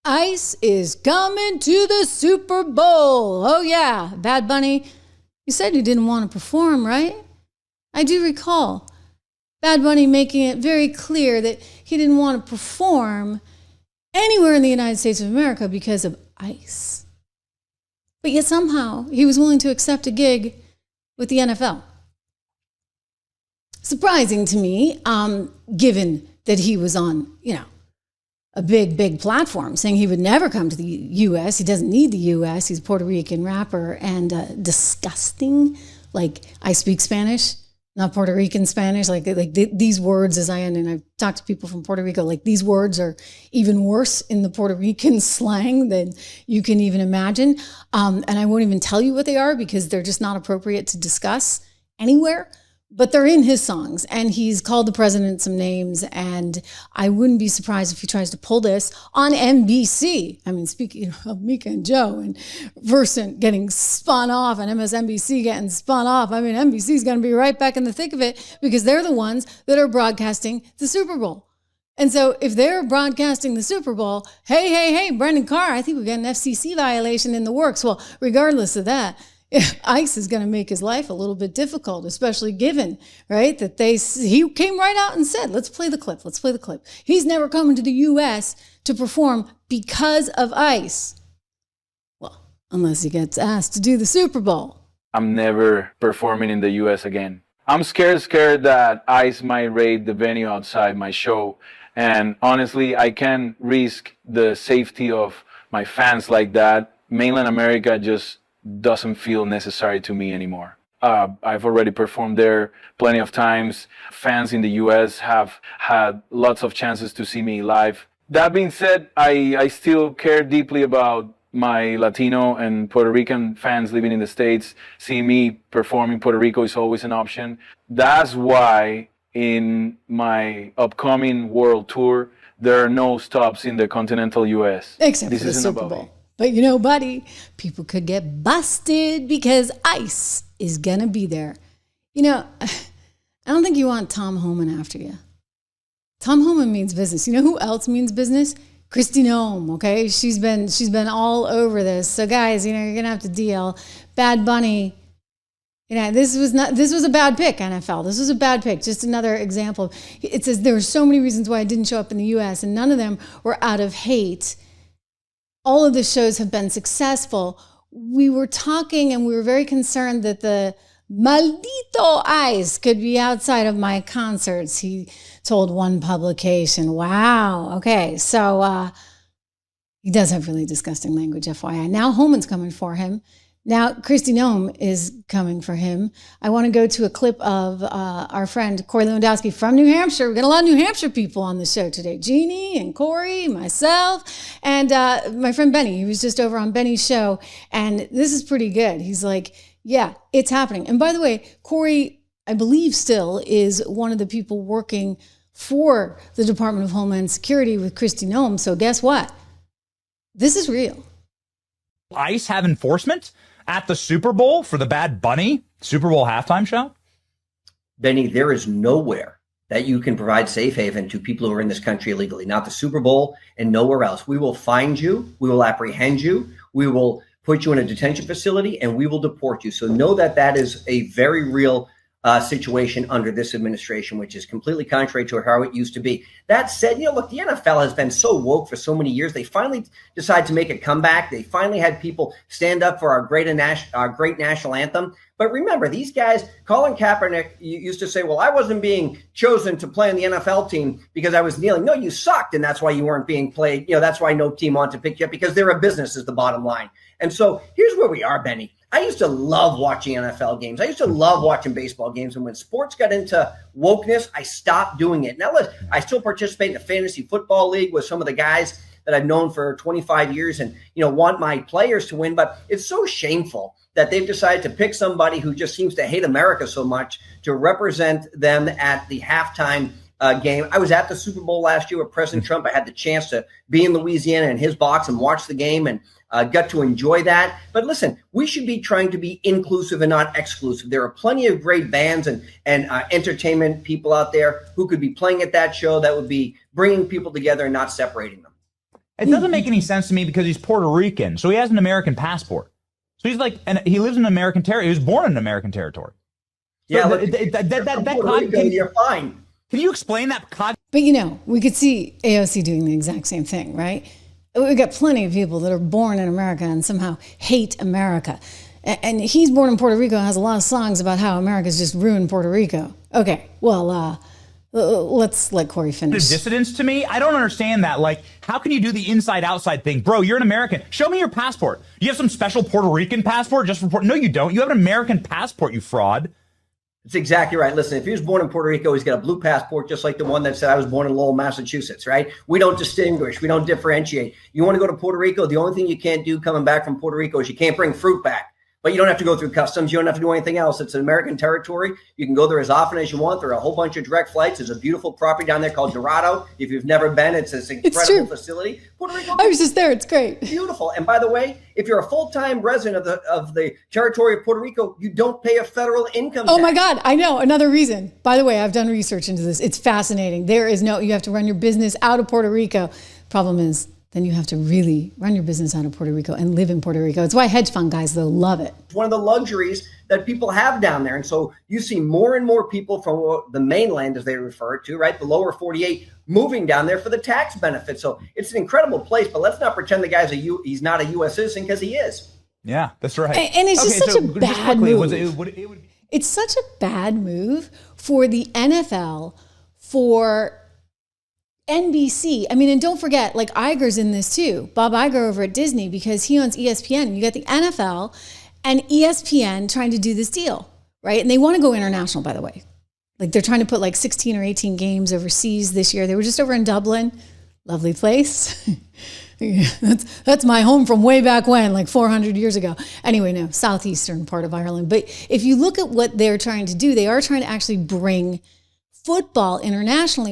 Ice is coming to the Super Bowl. Oh, yeah. Bad Bunny, you said you didn't want to perform, right? I do recall Bad Bunny making it very clear that he didn't want to perform anywhere in the United States of America because of ice. But yet somehow he was willing to accept a gig with the NFL. Surprising to me, given that he was on, a big platform saying he would never come to the U.S. He doesn't need the U.S. He's a Puerto Rican rapper and disgusting. Like, I speak Spanish, not Puerto Rican Spanish. Like these words, and I've talked to people from Puerto Rico, like these words are even worse in the Puerto Rican slang than you can even imagine. And I won't even tell you what they are because they're just not appropriate to discuss anywhere. But they're in his songs, and he's called the president some names, and I wouldn't be surprised if he tries to pull this on NBC. I mean, speaking of Mika and Joe and Versant getting spun off and MSNBC getting spun off, I mean, NBC's going to be right back in the thick of it because they're the ones that are broadcasting the Super Bowl. And so if they're broadcasting the Super Bowl, hey, Brendan Carr, I think we got an FCC violation in the works. Well, regardless of that, ICE is going to make his life a little bit difficult, especially given, right, that he came right out and said, let's play the clip. He's never coming to the U.S. to perform because of ICE. Well, unless he gets asked to do the Super Bowl. I'm never performing in the U.S. again. I'm scared that ICE might raid the venue outside my show. And honestly, I can't risk the safety of my fans like that. Mainland America just doesn't feel necessary to me anymore. I've already performed there plenty of times. Fans in the US have had lots of chances to see me live. That being said, I still care deeply about my Latino and Puerto Rican fans living in the States. Seeing me perform in Puerto Rico is always an option. That's why in my upcoming world tour, there are no stops in the continental US. Except for the Super Bowl. But buddy, people could get busted because ICE is going to be there. I don't think you want Tom Homan after you. Tom Homan means business. You know who else means business? Kristi Noem, okay? She's been all over this. So guys, you're going to have to deal. Bad Bunny, this was a bad pick, NFL. This was a bad pick. Just another example. It says there were so many reasons why I didn't show up in the US, and none of them were out of hate. All of the shows have been successful. We were talking and we were very concerned that the maldito ICE could be outside of my concerts, he told one publication. Wow. Okay. So he does have really disgusting language, FYI. Now Homan's coming for him. Now Kristi Noem is coming for him. I want to go to a clip of our friend Corey Lewandowski from New Hampshire. We've got a lot of New Hampshire people on the show today. Jeannie and Corey, myself, and my friend Benny. He was just over on Benny's show, and this is pretty good. He's like, yeah, it's happening. And by the way, Corey, I believe still is one of the people working for the Department of Homeland Security with Kristi Noem. So guess what? This is real. ICE have enforcement at the Super Bowl for the Bad Bunny Super Bowl halftime show? Benny, there is nowhere that you can provide safe haven to people who are in this country illegally, not the Super Bowl and nowhere else. We will find you. We will apprehend you. We will put you in a detention facility and we will deport you. So know that that is a very real situation under this administration, which is completely contrary to how it used to be. That said, look, the NFL has been so woke for so many years. They finally decided to make a comeback. They finally had people stand up for our great national anthem. But remember, these guys, Colin Kaepernick used to say, well, I wasn't being chosen to play on the NFL team because I was kneeling. No, you sucked, and that's why you weren't being played. That's why no team wanted to pick you up, because they're a business is the bottom line. And so here's where we are, Benny. I used to love watching NFL games. I used to love watching baseball games. And when sports got into wokeness, I stopped doing it. Now, I still participate in a fantasy football league with some of the guys that I've known for 25 years and, want my players to win. But it's so shameful that they've decided to pick somebody who just seems to hate America so much to represent them at the halftime game. I was at the Super Bowl last year with President Trump. I had the chance to be in Louisiana in his box and watch the game and got to enjoy that. But listen, we should be trying to be inclusive and not exclusive. There are plenty of great bands and entertainment people out there who could be playing at that show that would be bringing people together and not separating them. It doesn't make any sense to me because he's Puerto Rican, so he has an American passport. So he's like, and he lives in American territory. He was born in American territory. So Yeah, you're fine. Can you explain that? But we could see AOC doing the exact same thing, right? We've got plenty of people that are born in America and somehow hate America. And he's born in Puerto Rico and has a lot of songs about how America's just ruined Puerto Rico. Okay, well, let's let Corey finish. Dissidence to me, I don't understand that. Like, how can you do the inside-outside thing? Bro, you're an American. Show me your passport. Do you have some special Puerto Rican passport just for No, you don't. You have an American passport, you fraud. It's exactly right. Listen, if he was born in Puerto Rico, he's got a blue passport, just like the one that said I was born in Lowell, Massachusetts, right? We don't distinguish. We don't differentiate. You want to go to Puerto Rico, the only thing you can't do coming back from Puerto Rico is you can't bring fruit back. But you don't have to go through customs. You don't have to do anything else. It's an American territory. You can go there as often as you want. There are a whole bunch of direct flights. There's a beautiful property down there called Dorado. If you've never been, it's this incredible facility. Puerto Rico. I was just there. It's great. Beautiful. And by the way, if you're a full-time resident of the territory of Puerto Rico, you don't pay a federal income tax. Oh my God. I know. Another reason. By the way, I've done research into this. It's fascinating. You have to run your business out of Puerto Rico. Problem is, then you have to really run your business out of Puerto Rico and live in Puerto Rico. It's why hedge fund guys, though, love it. It's one of the luxuries that people have down there. And so you see more and more people from the mainland, as they refer to, right, the lower 48, moving down there for the tax benefits. So it's an incredible place, but let's not pretend the guy's he's not a U.S. citizen, because he is. Yeah, that's right. And it's just such a bad move. It's such a bad move for the NFL, for NBC. I mean, and don't forget, like, Iger's in this too. Bob Iger over at Disney, because he owns ESPN. You got the NFL and ESPN trying to do this deal, right? And they want to go international, by the way. Like, they're trying to put like 16 or 18 games overseas this year. They were just over in Dublin. Lovely place. That's my home from way back when, like 400 years ago. Anyway, no, southeastern part of Ireland. But if you look at what they're trying to do, they are trying to actually bring football international,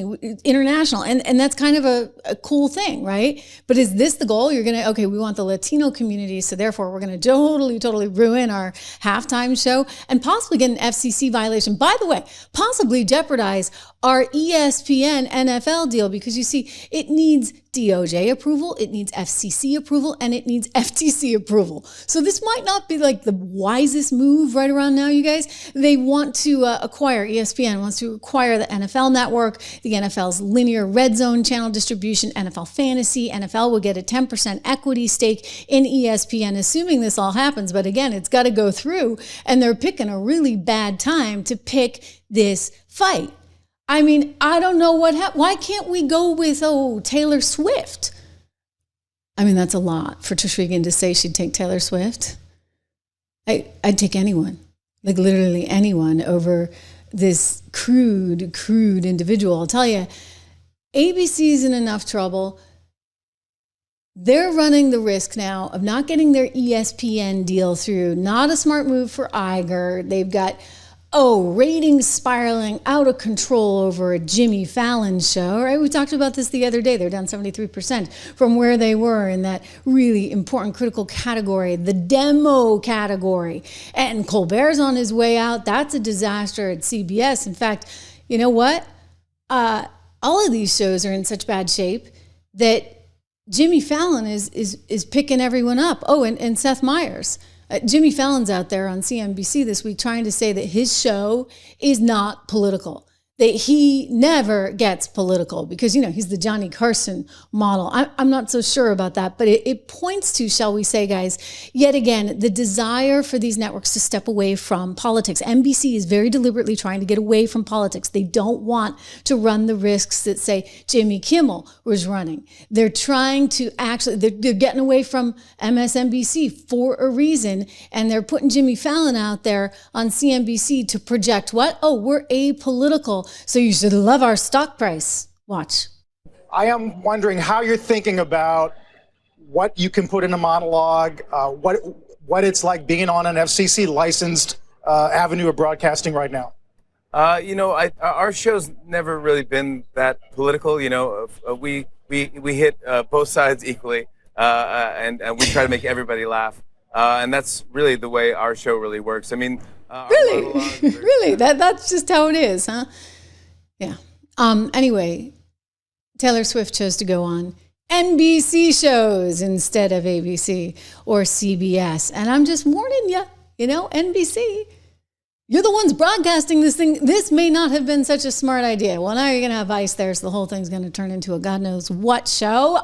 and that's kind of a cool thing, right? But is this the goal? We want the Latino community, so therefore we're going to totally ruin our halftime show and possibly get an FCC violation. By the way, possibly jeopardize our ESPN NFL deal, because you see, it needs DOJ approval, it needs FCC approval, and it needs FTC approval. So this might not be like the wisest move right around now, you guys. They want to acquire, ESPN wants to acquire the NFL network, the NFL's linear red zone channel distribution, NFL fantasy. NFL will get a 10% equity stake in ESPN, assuming this all happens. But again, it's got to go through, and they're picking a really bad time to pick this fight. I mean, I don't know why can't we go with, Taylor Swift? I mean, that's a lot for Trish Regan to say she'd take Taylor Swift. I'd take anyone, like literally anyone, over this crude individual. I'll tell you, ABC's in enough trouble. They're running the risk now of not getting their ESPN deal through. Not a smart move for Iger. They've got ratings spiraling out of control over a Jimmy Fallon show, right? We talked about this the other day. They're down 73% from where they were in that really important critical category, the demo category. And Colbert's on his way out. That's a disaster at CBS. In fact, you know what? All of these shows are in such bad shape that Jimmy Fallon is picking everyone up. And Seth Meyers. Jimmy Fallon's out there on CNBC this week trying to say that his show is not political, that he never gets political because, he's the Johnny Carson model. I'm not so sure about that, but it points to, shall we say, guys, yet again, the desire for these networks to step away from politics. NBC is very deliberately trying to get away from politics. They don't want to run the risks that, say, Jimmy Kimmel was running. They're trying to they're getting away from MSNBC for a reason, and they're putting Jimmy Fallon out there on CNBC to project what? We're apolitical. So you should love our stock price. Watch. I am wondering how you're thinking about what you can put in a monologue, what it's like being on an FCC licensed avenue of broadcasting right now. Our show's never really been that political. We hit both sides equally, and we try to make everybody laugh. And that's really the way our show really works. I mean, really, that's just how it is, huh? Yeah. Anyway, Taylor Swift chose to go on NBC shows instead of ABC or CBS. And I'm just warning you, NBC, you're the ones broadcasting this thing. This may not have been such a smart idea. Well, now you're going to have ICE there, so the whole thing's going to turn into a God knows what show.